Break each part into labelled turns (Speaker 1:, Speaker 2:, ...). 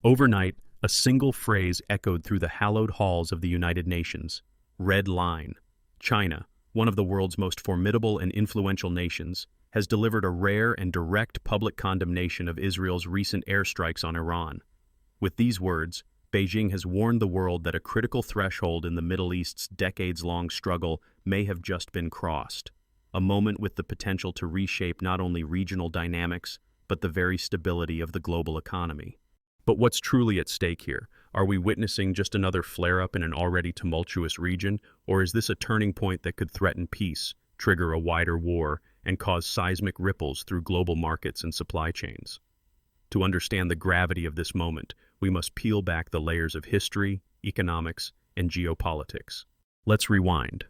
Speaker 1: Overnight, a single phrase echoed through the hallowed halls of the United Nations: Red Line. China, one of the world's most formidable and influential nations, has delivered a rare and direct public condemnation of Israel's recent airstrikes on Iran. With these words, Beijing has warned the world that a critical threshold in the Middle East's decades-long struggle may have just been crossed, a moment with the potential to reshape not only regional dynamics, but the very stability of the global economy. But what's truly at stake here? Are we witnessing just another flare-up in an already tumultuous region, or is this a turning point that could threaten peace, trigger a wider war, and cause seismic ripples through global markets and supply chains? To understand the gravity of this moment, we must peel back the layers of history, economics, and geopolitics. Let's rewind.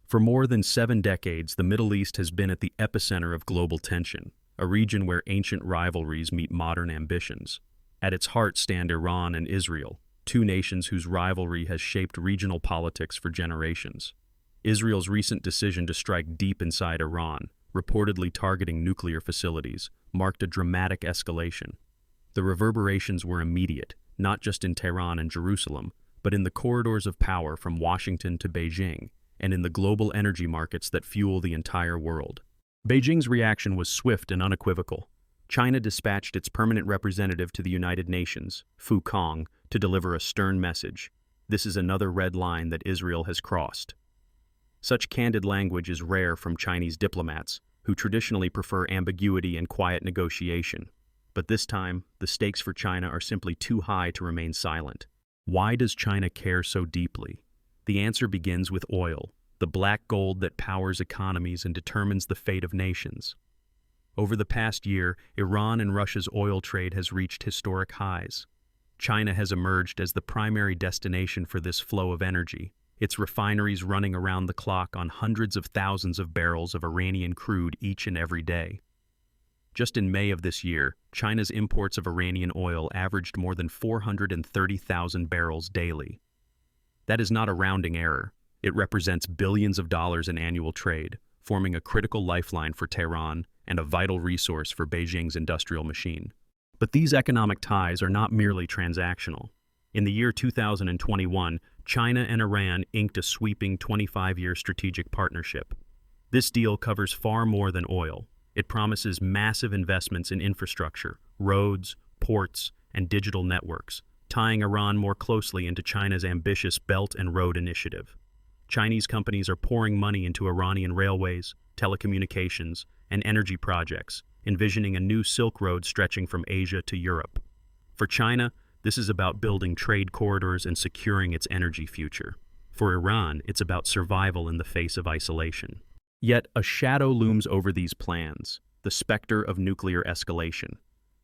Speaker 1: For more than 7 decades, the Middle East has been at the epicenter of global tension, a region where ancient rivalries meet modern ambitions. At its heart stand Iran and Israel, two nations whose rivalry has shaped regional politics for generations. Israel's recent decision to strike deep inside Iran, reportedly targeting nuclear facilities, marked a dramatic escalation. The reverberations were immediate, not just in Tehran and Jerusalem, but in the corridors of power from Washington to Beijing, and in the global energy markets that fuel the entire world. Beijing's reaction was swift and unequivocal. China dispatched its permanent representative to the United Nations, Fu Kong, to deliver a stern message. This is another red line that Israel has crossed. Such candid language is rare from Chinese diplomats, who traditionally prefer ambiguity and quiet negotiation. But this time, the stakes for China are simply too high to remain silent. Why does China care so deeply? The answer begins with oil, the black gold that powers economies and determines the fate of nations. Over the past year, Iran and Russia's oil trade has reached historic highs. China has emerged as the primary destination for this flow of energy, its refineries running around the clock on hundreds of thousands of barrels of Iranian crude each and every day. Just in May of this year, China's imports of Iranian oil averaged more than 430,000 barrels daily. That is not a rounding error. It represents billions of dollars in annual trade, forming a critical lifeline for Tehran and a vital resource for Beijing's industrial machine. But these economic ties are not merely transactional. In the year 2021, China and Iran inked a sweeping 25-year strategic partnership. This deal covers far more than oil. It promises massive investments in infrastructure, roads, ports, and digital networks, tying Iran more closely into China's ambitious Belt and Road Initiative. Chinese companies are pouring money into Iranian railways, telecommunications, and energy projects, envisioning a new Silk Road stretching from Asia to Europe. For China, this is about building trade corridors and securing its energy future. For Iran, it's about survival in the face of isolation. Yet a shadow looms over these plans, the specter of nuclear escalation.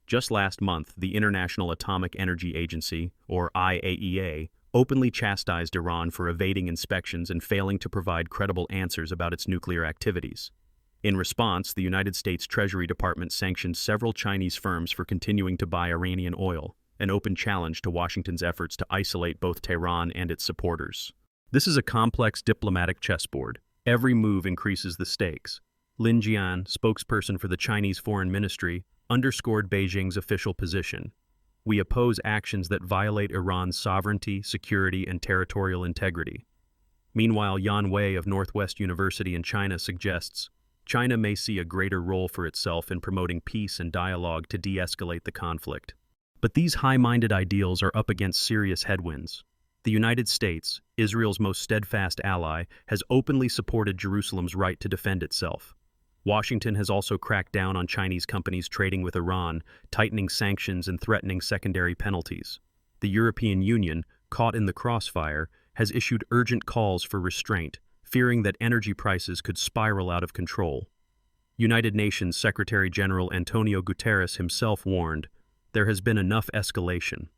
Speaker 1: Just last month, the International Atomic Energy Agency, or IAEA, openly chastised Iran for evading inspections and failing to provide credible answers about its nuclear activities. In response, the United States Treasury Department sanctioned several Chinese firms for continuing to buy Iranian oil, an open challenge to Washington's efforts to isolate both Tehran and its supporters. This is a complex diplomatic chessboard. Every move increases the stakes. Lin Jian, spokesperson for the Chinese Foreign Ministry, underscored Beijing's official position. We oppose actions that violate Iran's sovereignty, security, and territorial integrity. Meanwhile, Yan Wei of Northwest University in China suggests China may see a greater role for itself in promoting peace and dialogue to de-escalate the conflict. But these high-minded ideals are up against serious headwinds. The United States, Israel's most steadfast ally, has openly supported Jerusalem's right to defend itself. Washington has also cracked down on Chinese companies trading with Iran, tightening sanctions and threatening secondary penalties. The European Union, caught in the crossfire, has issued urgent calls for restraint, fearing that energy prices could spiral out of control. United Nations Secretary General Antonio Guterres himself warned, there has been enough escalation.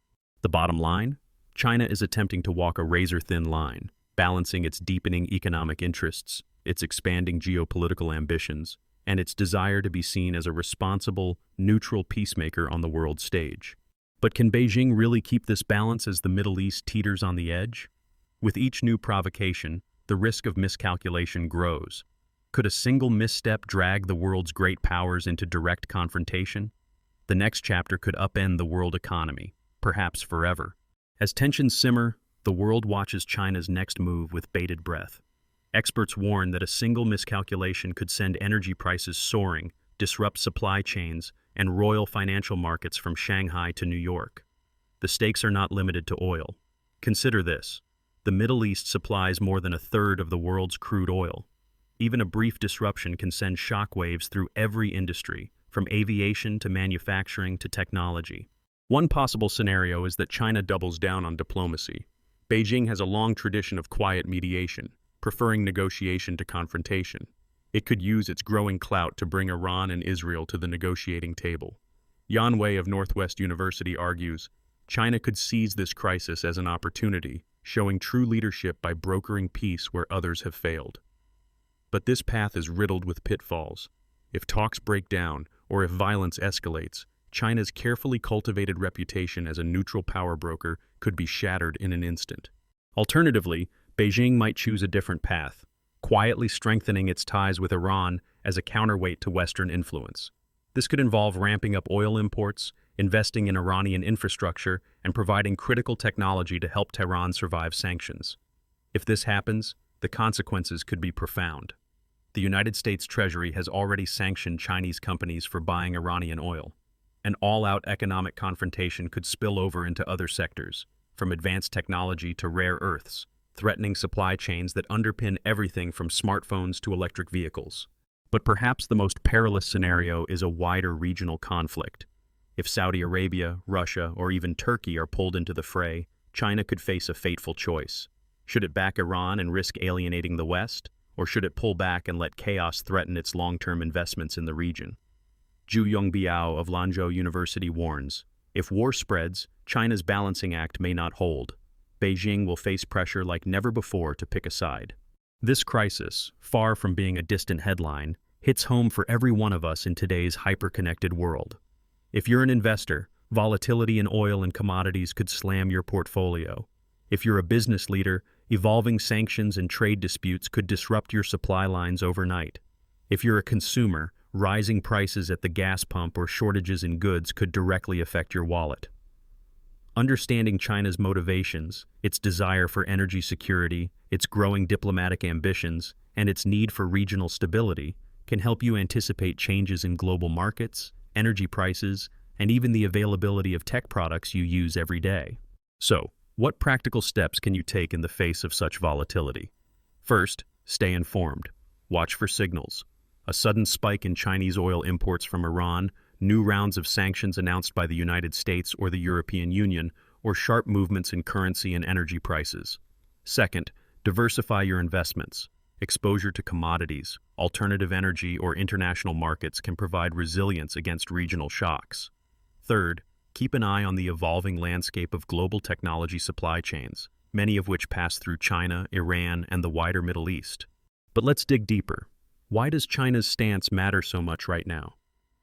Speaker 1: The bottom line? China is attempting to walk a razor-thin line, balancing its deepening economic interests, its expanding geopolitical ambitions, and its desire to be seen as a responsible, neutral peacemaker on the world stage. But can Beijing really keep this balance as the Middle East teeters on the edge? With each new provocation, the risk of miscalculation grows. Could a single misstep drag the world's great powers into direct confrontation? The next chapter could upend the world economy, perhaps forever. As tensions simmer, the world watches China's next move with bated breath. Experts warn that a single miscalculation could send energy prices soaring, disrupt supply chains, and roil financial markets from Shanghai to New York. The stakes are not limited to oil. Consider this. The Middle East supplies more than a third of the world's crude oil. Even a brief disruption can send shockwaves through every industry, from aviation to manufacturing to technology. One possible scenario is that China doubles down on diplomacy. Beijing has a long tradition of quiet mediation, preferring negotiation to confrontation. It could use its growing clout to bring Iran and Israel to the negotiating table. Yan Wei of Northwest University argues, China could seize this crisis as an opportunity, showing true leadership by brokering peace where others have failed. But this path is riddled with pitfalls. If talks break down, or if violence escalates, China's carefully cultivated reputation as a neutral power broker could be shattered in an instant. Alternatively, Beijing might choose a different path, quietly strengthening its ties with Iran as a counterweight to Western influence. This could involve ramping up oil imports, investing in Iranian infrastructure, and providing critical technology to help Tehran survive sanctions. If this happens, the consequences could be profound. The United States Treasury has already sanctioned Chinese companies for buying Iranian oil. An all-out economic confrontation could spill over into other sectors, from advanced technology to rare earths, threatening supply chains that underpin everything from smartphones to electric vehicles. But perhaps the most perilous scenario is a wider regional conflict. If Saudi Arabia, Russia, or even Turkey are pulled into the fray, China could face a fateful choice. Should it back Iran and risk alienating the West, or should it pull back and let chaos threaten its long-term investments in the region? Zhu Yongbiao of Lanzhou University warns, if war spreads, China's balancing act may not hold. Beijing will face pressure like never before to pick a side. This crisis, far from being a distant headline, hits home for every one of us in today's hyper-connected world. If you're an investor, volatility in oil and commodities could slam your portfolio. If you're a business leader, evolving sanctions and trade disputes could disrupt your supply lines overnight. If you're a consumer, rising prices at the gas pump or shortages in goods could directly affect your wallet. Understanding China's motivations, its desire for energy security, its growing diplomatic ambitions, and its need for regional stability can help you anticipate changes in global markets, energy prices, and even the availability of tech products you use every day. So, what practical steps can you take in the face of such volatility? First, stay informed. Watch for signals. A sudden spike in Chinese oil imports from Iran, new rounds of sanctions announced by the United States or the European Union, or sharp movements in currency and energy prices. Second, diversify your investments. Exposure to commodities, alternative energy, or international markets can provide resilience against regional shocks. Third, keep an eye on the evolving landscape of global technology supply chains, many of which pass through China, Iran, and the wider Middle East. But let's dig deeper. Why does China's stance matter so much right now?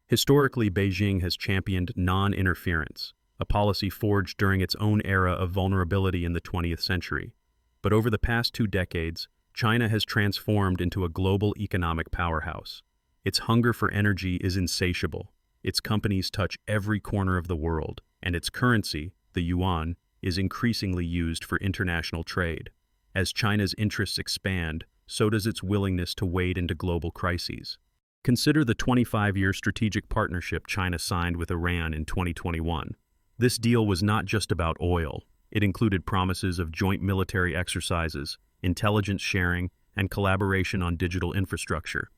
Speaker 1: Historically, Beijing has championed non-interference, a policy forged during its own era of vulnerability in the 20th century. But over the past 2 decades, China has transformed into a global economic powerhouse. Its hunger for energy is insatiable. Its companies touch every corner of the world, and its currency, the yuan, is increasingly used for international trade. As China's interests expand, so does its willingness to wade into global crises. Consider the 25-year strategic partnership China signed with Iran in 2021. This deal was not just about oil. It included promises of joint military exercises, intelligence sharing, and collaboration on digital infrastructure.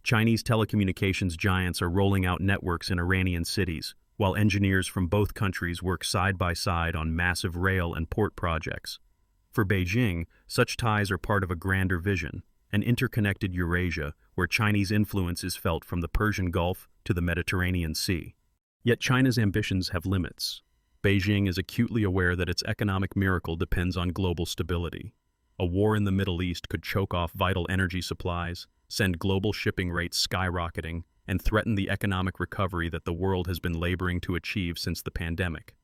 Speaker 1: Chinese telecommunications giants are rolling out networks in Iranian cities, while engineers from both countries work side by side on massive rail and port projects. For Beijing, such ties are part of a grander vision, an interconnected Eurasia where Chinese influence is felt from the Persian Gulf to the Mediterranean Sea. Yet China's ambitions have limits. Beijing is acutely aware that its economic miracle depends on global stability. A war in the Middle East could choke off vital energy supplies, send global shipping rates skyrocketing, and threaten the economic recovery that the world has been laboring to achieve since the pandemic.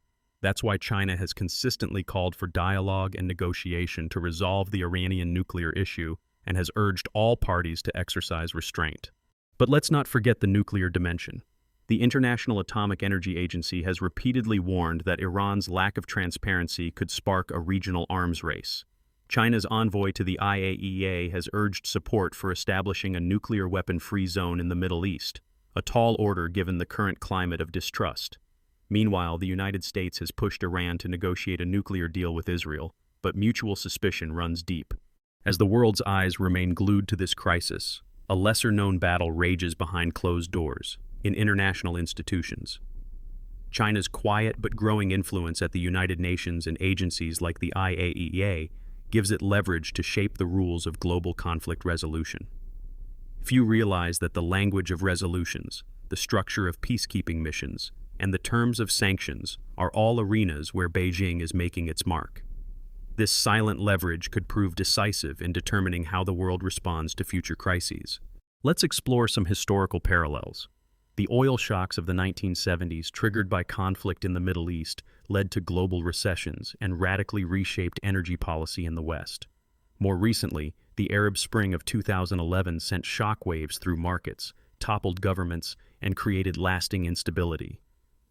Speaker 1: That's why China has consistently called for dialogue and negotiation to resolve the Iranian nuclear issue and has urged all parties to exercise restraint. But let's not forget the nuclear dimension. The International Atomic Energy Agency has repeatedly warned that Iran's lack of transparency could spark a regional arms race. China's envoy to the IAEA has urged support for establishing a nuclear weapon-free zone in the Middle East, a tall order given the current climate of distrust. Meanwhile, the United States has pushed Iran to negotiate a nuclear deal with Israel, but mutual suspicion runs deep. As the world's eyes remain glued to this crisis, a lesser-known battle rages behind closed doors, in international institutions. China's quiet but growing influence at the United Nations and agencies like the IAEA gives it leverage to shape the rules of global conflict resolution. Few realize that the language of resolutions, the structure of peacekeeping missions, and the terms of sanctions are all arenas where Beijing is making its mark. This silent leverage could prove decisive in determining how the world responds to future crises. Let's explore some historical parallels. The oil shocks of the 1970s, triggered by conflict in the Middle East, led to global recessions and radically reshaped energy policy in the West. More recently, the Arab Spring of 2011 sent shockwaves through markets, toppled governments, and created lasting instability.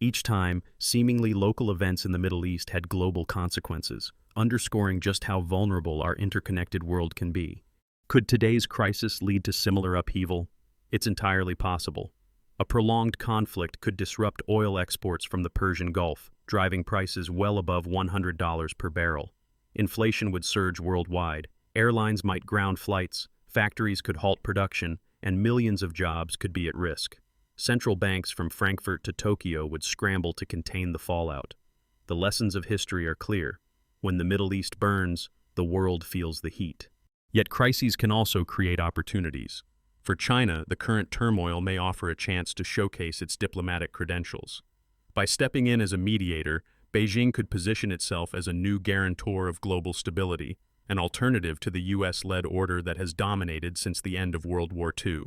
Speaker 1: Each time, seemingly local events in the Middle East had global consequences, underscoring just how vulnerable our interconnected world can be. Could today's crisis lead to similar upheaval? It's entirely possible. A prolonged conflict could disrupt oil exports from the Persian Gulf, driving prices well above $100 per barrel. Inflation would surge worldwide, airlines might ground flights, factories could halt production, and millions of jobs could be at risk. Central banks from Frankfurt to Tokyo would scramble to contain the fallout. The lessons of history are clear. When the Middle East burns, the world feels the heat. Yet crises can also create opportunities. For China, the current turmoil may offer a chance to showcase its diplomatic credentials. By stepping in as a mediator, Beijing could position itself as a new guarantor of global stability, an alternative to the US-led order that has dominated since the end of World War II.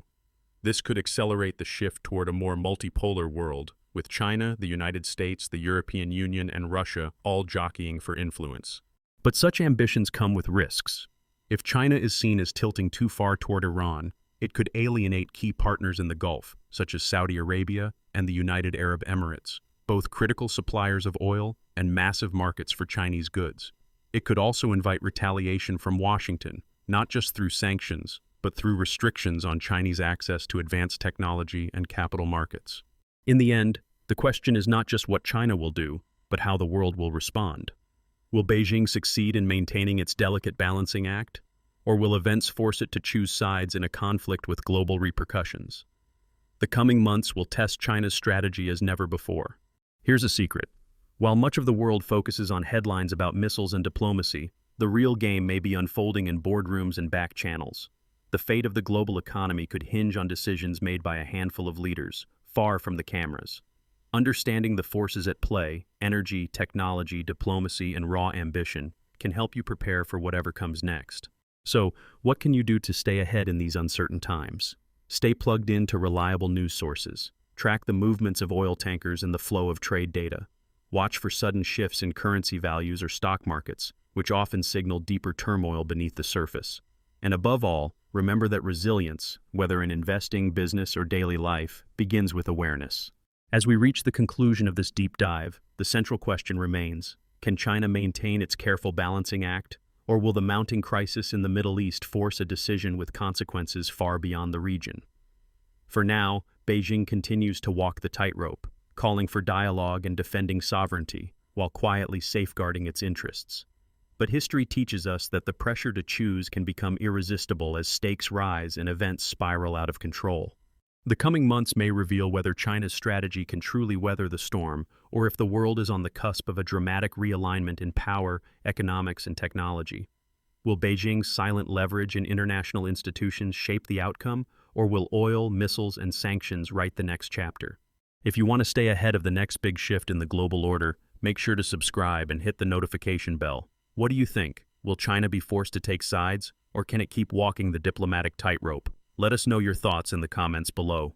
Speaker 1: This could accelerate the shift toward a more multipolar world, with China, the United States, the European Union, and Russia all jockeying for influence. But such ambitions come with risks. If China is seen as tilting too far toward Iran, it could alienate key partners in the Gulf, such as Saudi Arabia and the United Arab Emirates, both critical suppliers of oil and massive markets for Chinese goods. It could also invite retaliation from Washington, not just through sanctions, but through restrictions on Chinese access to advanced technology and capital markets. In the end, the question is not just what China will do, but how the world will respond. Will Beijing succeed in maintaining its delicate balancing act? Or will events force it to choose sides in a conflict with global repercussions? The coming months will test China's strategy as never before. Here's a secret. While much of the world focuses on headlines about missiles and diplomacy, the real game may be unfolding in boardrooms and back channels. The fate of the global economy could hinge on decisions made by a handful of leaders, far from the cameras. Understanding the forces at play, energy, technology, diplomacy, and raw ambition, can help you prepare for whatever comes next. So, what can you do to stay ahead in these uncertain times? Stay plugged in to reliable news sources. Track the movements of oil tankers and the flow of trade data. Watch for sudden shifts in currency values or stock markets, which often signal deeper turmoil beneath the surface. And above all, remember that resilience, whether in investing, business, or daily life, begins with awareness. As we reach the conclusion of this deep dive, the central question remains: can China maintain its careful balancing act? Or will the mounting crisis in the Middle East force a decision with consequences far beyond the region? For now, Beijing continues to walk the tightrope, calling for dialogue and defending sovereignty, while quietly safeguarding its interests. But history teaches us that the pressure to choose can become irresistible as stakes rise and events spiral out of control. The coming months may reveal whether China's strategy can truly weather the storm, or if the world is on the cusp of a dramatic realignment in power, economics, and technology. Will Beijing's silent leverage in international institutions shape the outcome, or will oil, missiles, and sanctions write the next chapter? If you want to stay ahead of the next big shift in the global order, make sure to subscribe and hit the notification bell. What do you think? Will China be forced to take sides, or can it keep walking the diplomatic tightrope? Let us know your thoughts in the comments below.